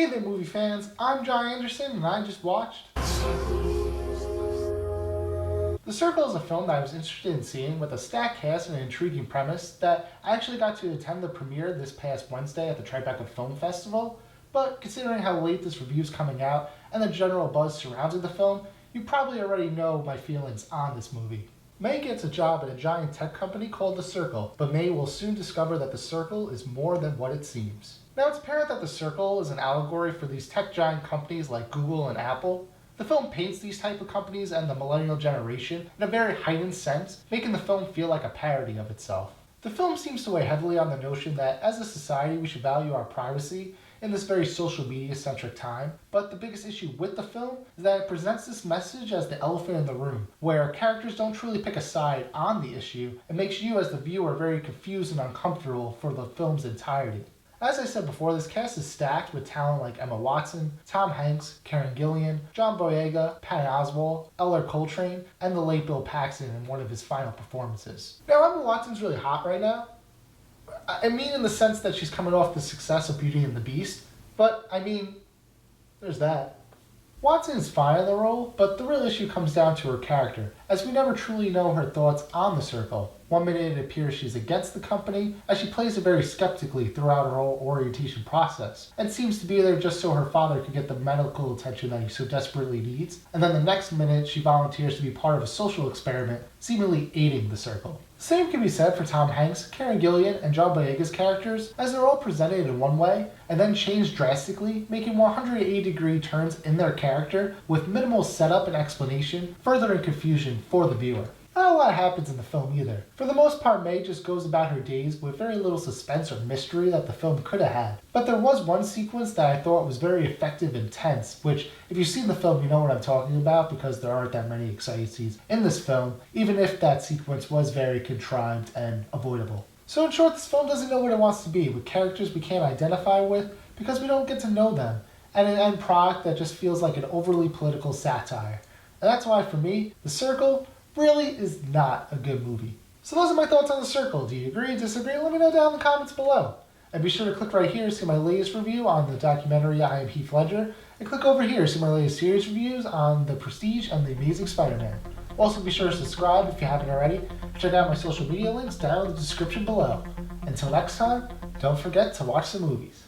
Hey there movie fans, I'm John Andersen and I just watched The Circle is a film that I was interested in seeing with a stacked cast and an intriguing premise that I actually got to attend the premiere this past Wednesday at the Tribeca Film Festival, but considering how late this review is coming out and the general buzz surrounding the film, you probably already know my feelings on this movie. May gets a job at a giant tech company called The Circle, but May will soon discover that The Circle is more than what it seems. Now, it's apparent that The Circle is an allegory for these tech giant companies like Google and Apple. The film paints these type of companies and the millennial generation in a very heightened sense, making the film feel like a parody of itself. The film seems to weigh heavily on the notion that as a society we should value our privacy in this very social media centric time, but the biggest issue with the film is that it presents this message as the elephant in the room, where characters don't truly pick a side on the issue and makes you as the viewer very confused and uncomfortable for the film's entirety. As I said before, this cast is stacked with talent like Emma Watson, Tom Hanks, Karen Gillan, John Boyega, Patty Oswalt, Eller Coltrane, and the late Bill Paxton in one of his final performances. Now, Emma Watson's really hot right now. I mean in the sense that she's coming off the success of Beauty and the Beast, but I mean, there's that. Watson is fine in the role, but the real issue comes down to her character, as we never truly know her thoughts on The Circle. One minute it appears she's against the company, as she plays it very skeptically throughout her whole orientation process, and seems to be there just so her father could get the medical attention that he so desperately needs, and then the next minute she volunteers to be part of a social experiment, seemingly aiding The Circle. Same can be said for Tom Hanks, Karen Gillan, and John Boyega's characters, as they're all presented in one way, and then changed drastically, making 180-degree turns in their character with minimal setup and explanation, furthering confusion for the viewer. Not a lot happens in the film either. For the most part, May just goes about her days with very little suspense or mystery that the film could have had. But there was one sequence that I thought was very effective and tense, which, if you've seen the film, you know what I'm talking about because there aren't that many exciting scenes in this film, even if that sequence was very contrived and avoidable. So in short, this film doesn't know what it wants to be, with characters we can't identify with because we don't get to know them, and an end product that just feels like an overly political satire. And that's why, for me, The Circle really is not a good movie. So those are my thoughts on The Circle. Do you agree, disagree? Let me know down in the comments below. And be sure to click right here to see my latest review on the documentary I Am Heath Ledger, and click over here to see my latest series reviews on The Prestige and The Amazing Spider-Man. Also be sure to subscribe if you haven't already. Check out my social media links down in the description below. Until next time, don't forget to watch some movies.